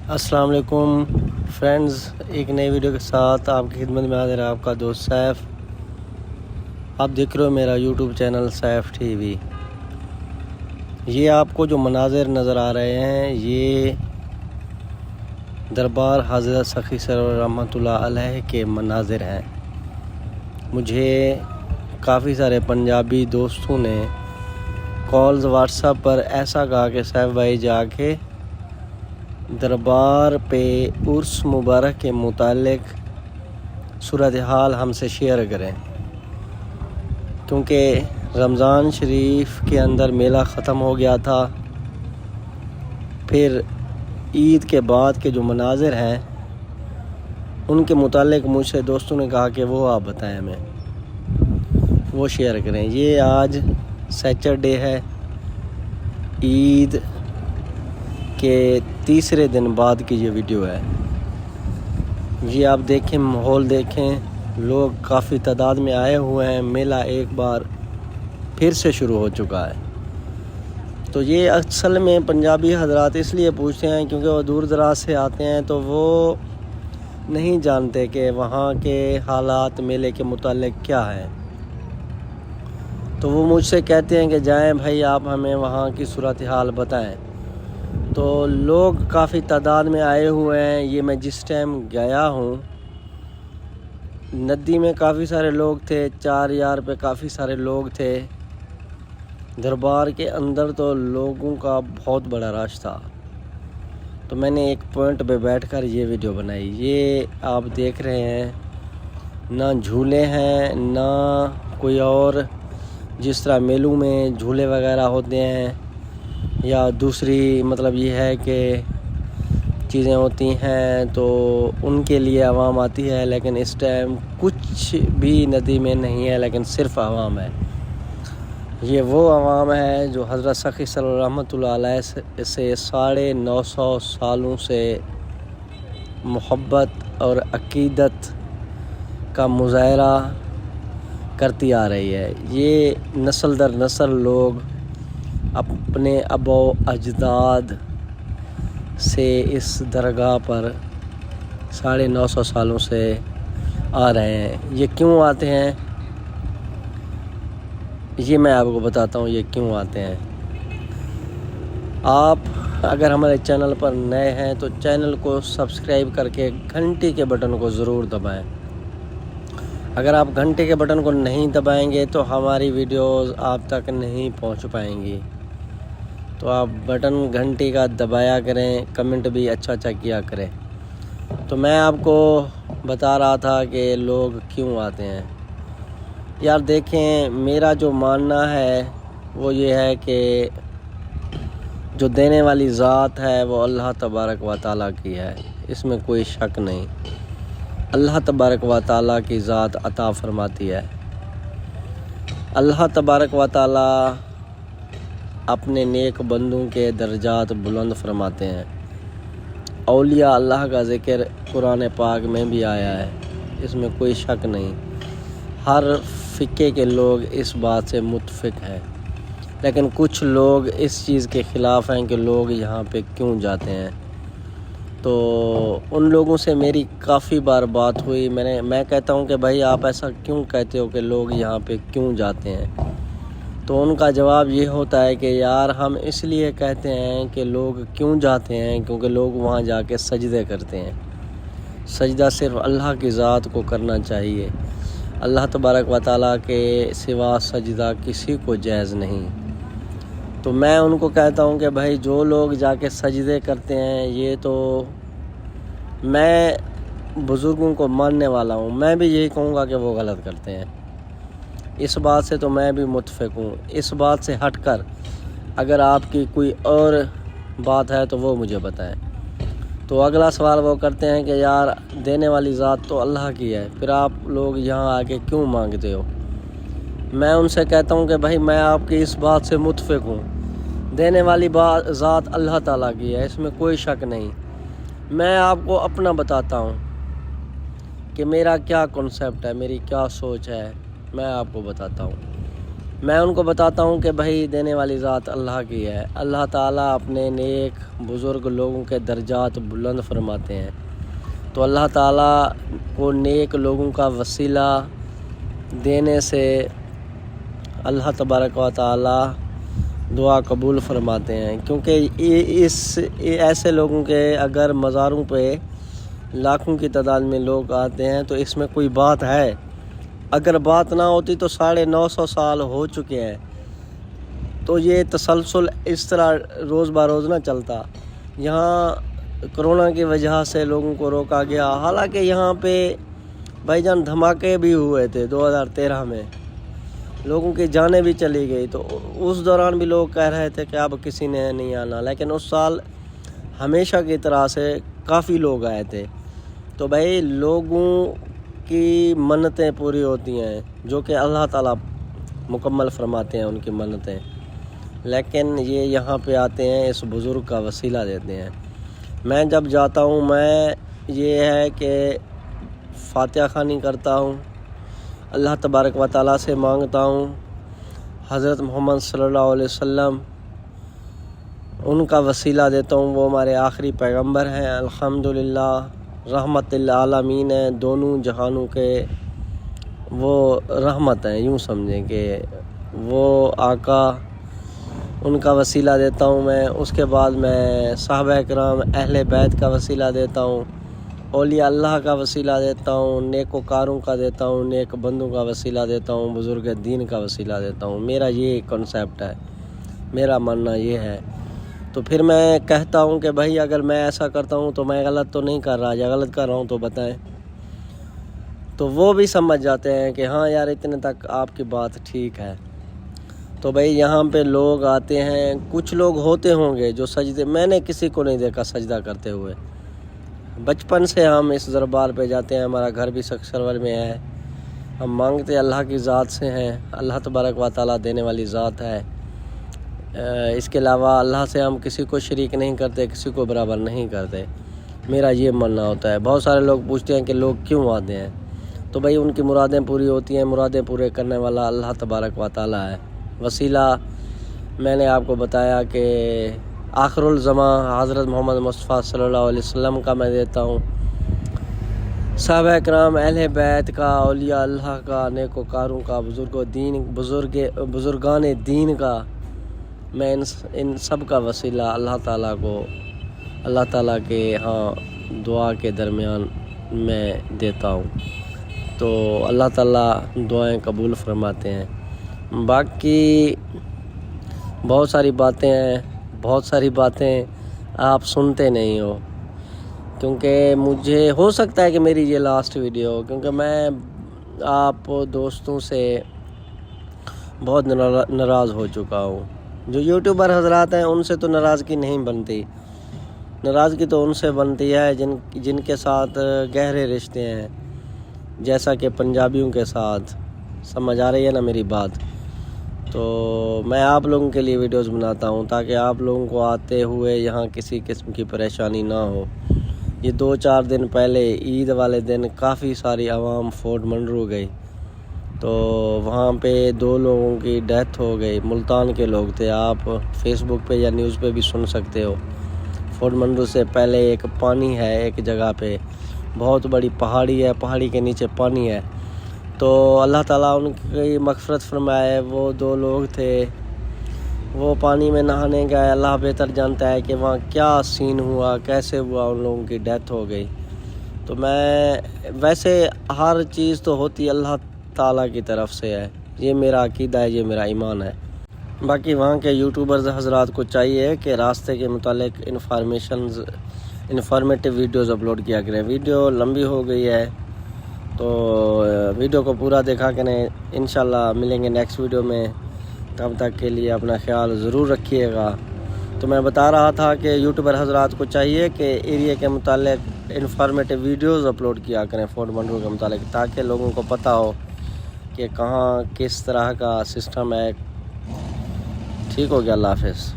السلام علیکم فرینڈز، ایک نئی ویڈیو کے ساتھ آپ کی خدمت میں حاضر ہے آپ کا دوست سیف۔ آپ دیکھ رہے ہو میرا YouTube channel Saif TV. یہ آپ کو جو مناظر نظر آ رہے ہیں یہ دربار حضرت سخی سرور رحمۃ اللہ علیہ کے مناظر ہیں۔ مجھے کافی سارے پنجابی دوستوں نے کالز واٹس ایپ پر ایسا کہا کہ سیف بھائی جا کے دربار پہ عرس مبارک کے متعلق صورتحال ہم سے شیئر کریں، کیونکہ رمضان شریف کے اندر میلہ ختم ہو گیا تھا۔ پھر عید کے بعد کے جو مناظر ہیں ان کے متعلق مجھ سے دوستوں نے کہا کہ وہ آپ بتائیں، ہمیں وہ شیئر کریں۔ یہ آج سیچرڈے ہے، عید کے تیسرے دن بعد کی یہ ویڈیو ہے۔ یہ آپ دیکھیں، ماحول دیکھیں، لوگ کافی تعداد میں آئے ہوئے ہیں۔ میلہ ایک بار پھر سے شروع ہو چکا ہے۔ تو یہ اصل میں پنجابی حضرات اس لیے پوچھتے ہیں کیونکہ وہ دور دراز سے آتے ہیں، تو وہ نہیں جانتے کہ وہاں کے حالات میلے کے متعلق کیا ہیں۔ تو وہ مجھ سے کہتے ہیں کہ جائیں بھائی، آپ ہمیں وہاں کی صورتحال بتائیں۔ تو لوگ کافی تعداد میں آئے ہوئے ہیں۔ یہ میں جس ٹائم گیا ہوں، ندی میں کافی سارے لوگ تھے، 4 یار پہ کافی سارے لوگ تھے۔ دربار کے اندر تو لوگوں کا بہت بڑا رش تھا۔ تو میں نے ایک پوائنٹ پہ بیٹھ کر یہ ویڈیو بنائی۔ یہ آپ دیکھ رہے ہیں، نہ جھولے ہیں نہ کوئی اور جس طرح میلوں میں جھولے وغیرہ ہوتے ہیں، یا دوسری مطلب یہ ہے کہ چیزیں ہوتی ہیں تو ان کے لیے عوام آتی ہے، لیکن اس ٹائم کچھ بھی ندی میں نہیں ہے، لیکن صرف عوام ہے۔ یہ وہ عوام ہے جو حضرت سخی صلی رحمۃ اللہ علیہ سے 950 سالوں سے محبت اور عقیدت کا مظاہرہ کرتی آ رہی ہے۔ یہ نسل در نسل لوگ اپنے آبا و اجداد سے اس درگاہ پر 950 سالوں سے آ رہے ہیں۔ یہ کیوں آتے ہیں یہ میں آپ کو بتاتا ہوں، یہ کیوں آتے ہیں۔ آپ اگر ہمارے چینل پر نئے ہیں تو چینل کو سبسکرائب کر کے گھنٹی کے بٹن کو ضرور دبائیں۔ اگر آپ گھنٹی کے بٹن کو نہیں دبائیں گے تو ہماری ویڈیوز آپ تک نہیں پہنچ پائیں گی۔ تو آپ بٹن گھنٹی کا دبایا کریں، کمنٹ بھی اچھا کیا کریں۔ تو میں آپ کو بتا رہا تھا کہ لوگ کیوں آتے ہیں۔ یار دیکھیں، میرا جو ماننا ہے وہ یہ ہے کہ جو دینے والی ذات ہے وہ اللہ تبارک و تعالیٰ کی ہے، اس میں کوئی شک نہیں۔ اللہ تبارک و تعالیٰ کی ذات عطا فرماتی ہے۔ اللہ تبارک و تعالیٰ اپنے نیک بندوں کے درجات بلند فرماتے ہیں۔ اولیاء اللہ کا ذکر قرآن پاک میں بھی آیا ہے، اس میں کوئی شک نہیں۔ ہر فقہ کے لوگ اس بات سے متفق ہیں، لیکن کچھ لوگ اس چیز کے خلاف ہیں کہ لوگ یہاں پہ کیوں جاتے ہیں۔ تو ان لوگوں سے میری کافی بار بات ہوئی۔ میں کہتا ہوں کہ بھائی آپ ایسا کیوں کہتے ہو کہ لوگ یہاں پہ کیوں جاتے ہیں؟ تو ان کا جواب یہ ہوتا ہے کہ یار ہم اس لیے کہتے ہیں کہ لوگ کیوں جاتے ہیں کیونکہ لوگ وہاں جا کے سجدے کرتے ہیں۔ سجدہ صرف اللہ کی ذات کو کرنا چاہیے۔ اللہ تبارک و تعالیٰ کے سوا سجدہ کسی کو جائز نہیں۔ تو میں ان کو کہتا ہوں کہ بھائی جو لوگ جا کے سجدے کرتے ہیں، یہ تو میں بزرگوں کو ماننے والا ہوں، میں بھی یہی کہوں گا کہ وہ غلط کرتے ہیں۔ اس بات سے تو میں بھی متفق ہوں۔ اس بات سے ہٹ کر اگر آپ کی کوئی اور بات ہے تو وہ مجھے بتائیں۔ تو اگلا سوال وہ کرتے ہیں کہ یار دینے والی ذات تو اللہ کی ہے، پھر آپ لوگ یہاں آ کے کیوں مانگتے ہو؟ میں ان سے کہتا ہوں کہ بھائی میں آپ کی اس بات سے متفق ہوں، دینے والی ذات اللہ تعالیٰ کی ہے، اس میں کوئی شک نہیں۔ میں آپ کو اپنا بتاتا ہوں کہ میرا کیا کنسیپٹ ہے، میری کیا سوچ ہے، میں آپ کو بتاتا ہوں۔ میں ان کو بتاتا ہوں کہ بھائی دینے والی ذات اللہ کی ہے. اللہ تعالیٰ اپنے نیک بزرگ لوگوں کے درجات بلند فرماتے ہیں. تو اللہ تعالیٰ کو نیک لوگوں کا وسیلہ دینے سے اللہ تبارک و تعالیٰ دعا قبول فرماتے ہیں. کیونکہ ایسے لوگوں کے اگر مزاروں پہ لاکھوں کی تعداد میں لوگ آتے ہیں تو اس میں کوئی بات ہے. اگر بات نہ ہوتی تو 950 سال ہو چکے ہیں. تو یہ تسلسل اس طرح روز بروز نہ چلتا. یہاں کرونا کی وجہ سے لوگوں کو روکا گیا. حالانکہ یہاں پہ بھائی جان دھماکے بھی ہوئے تھے 2013 میں, لوگوں کی جانیں بھی چلی گئی. تو اس دوران بھی لوگ کہہ رہے تھے کہ اب کسی نے نہیں آنا, لیکن اس سال ہمیشہ کی طرح سے کافی لوگ آئے تھے. تو بھائی لوگوں کی منتیں پوری ہوتی ہیں جو کہ اللہ تعالیٰ مکمل فرماتے ہیں ان کی منتیں. لیکن یہ یہاں پہ آتے ہیں, اس بزرگ کا وسیلہ دیتے ہیں. میں جب جاتا ہوں میں یہ ہے کہ فاتحہ خوانی کرتا ہوں, اللہ تبارک و تعالیٰ سے مانگتا ہوں, حضرت محمد صلی اللہ علیہ وسلم ان کا وسیلہ دیتا ہوں. وہ ہمارے آخری پیغمبر ہیں, الحمدللہ رحمت للعالمین ہیں, دونوں جہانوں کے وہ رحمت ہیں. یوں سمجھیں کہ وہ آقا, ان کا وسیلہ دیتا ہوں میں. اس کے بعد میں صحابہ کرام اہل بیت کا وسیلہ دیتا ہوں, اولیاء اللہ کا وسیلہ دیتا ہوں, نیکوکاروں کا دیتا ہوں, نیک بندوں کا وسیلہ دیتا ہوں, بزرگ دین کا وسیلہ دیتا ہوں. میرا یہ کنسیپٹ ہے, میرا ماننا یہ ہے. تو پھر میں کہتا ہوں کہ بھائی اگر میں ایسا کرتا ہوں تو میں غلط تو نہیں کر رہا, یا غلط کر رہا ہوں تو بتائیں. تو وہ بھی سمجھ جاتے ہیں کہ ہاں یار اتنے تک آپ کی بات ٹھیک ہے. تو بھائی یہاں پہ لوگ آتے ہیں, کچھ لوگ ہوتے ہوں گے جو سجدے, میں نے کسی کو نہیں دیکھا سجدہ کرتے ہوئے. بچپن سے ہم اس دربار پہ جاتے ہیں, ہمارا گھر بھی سرور میں ہے. ہم مانگتے اللہ کی ذات سے ہیں, اللہ تبارک و تعالیٰ دینے والی ذات ہے. اس کے علاوہ اللہ سے ہم کسی کو شریک نہیں کرتے, کسی کو برابر نہیں کرتے. میرا یہ ماننا ہوتا ہے. بہت سارے لوگ پوچھتے ہیں کہ لوگ کیوں آتے ہیں, تو بھائی ان کی مرادیں پوری ہوتی ہیں. مرادیں پورے کرنے والا اللہ تبارک و تعالیٰ ہے. وسیلہ میں نے آپ کو بتایا کہ آخر الزماں حضرت محمد مصطفیٰ صلی اللہ علیہ وسلم کا میں دیتا ہوں, صحابہ کرام اہل بیت کا, اولیاء اللہ کا, نیکوکاروں کا, بزرگان دین کا. میں ان سب کا وسیلہ اللہ تعالیٰ کو, اللہ تعالیٰ کے ہاں دعا کے درمیان میں دیتا ہوں. تو اللہ تعالیٰ دعائیں قبول فرماتے ہیں. باقی بہت ساری باتیں ہیں, بہت ساری باتیں آپ سنتے نہیں ہو, کیونکہ مجھے ہو سکتا ہے کہ میری یہ لاسٹ ویڈیو ہو, کیونکہ میں آپ دوستوں سے بہت ناراض ہو چکا ہوں. جو یوٹیوبر حضرات ہیں ان سے تو ناراضگی نہیں بنتی, ناراضگی تو ان سے بنتی ہے جن کے ساتھ گہرے رشتے ہیں, جیسا کہ پنجابیوں کے ساتھ. سمجھ آ رہی ہے نا میری بات؟ تو میں آپ لوگوں کے لیے ویڈیوز بناتا ہوں تاکہ آپ لوگوں کو آتے ہوئے یہاں کسی قسم کی پریشانی نہ ہو. یہ 2-4 دن پہلے عید والے دن کافی ساری عوام فورٹ منرو گئی, تو وہاں پہ 2 لوگوں کی ڈیتھ ہو گئی. ملتان کے لوگ تھے, آپ فیس بک پہ یا نیوز پہ بھی سن سکتے ہو. فورٹ منرو سے پہلے ایک پانی ہے, ایک جگہ پہ بہت بڑی پہاڑی ہے, پہاڑی کے نیچے پانی ہے. تو اللہ تعالیٰ ان کی مغفرت فرمائے. وہ 2 لوگ تھے, وہ پانی میں نہانے گئے. اللہ بہتر جانتا ہے کہ وہاں کیا سین ہوا, کیسے ہوا, ان لوگوں کی ڈیتھ ہو گئی. تو میں ویسے ہر چیز تو ہوتی اللہ تعالیٰ کی طرف سے ہے, یہ میرا عقیدہ ہے, یہ میرا ایمان ہے. باقی وہاں کے یوٹیوبرز حضرات کو چاہیے کہ راستے کے متعلق انفارمیٹیو ویڈیوز اپلوڈ کیا کریں. ویڈیو لمبی ہو گئی ہے تو ویڈیو کو پورا دیکھا کریں. انشاءاللہ ملیں گے نیکسٹ ویڈیو میں, تب تک کے لیے اپنا خیال ضرور رکھیے گا. تو میں بتا رہا تھا کہ یوٹیوبر حضرات کو چاہیے کہ ایریا کے متعلق انفارمیٹیو ویڈیوز اپلوڈ کیا کریں فورٹ منرو کے متعلق, تاکہ لوگوں کو پتہ ہو کہ کہاں کس طرح کا سسٹم ہے. ٹھیک ہو گیا, اللہ حافظ.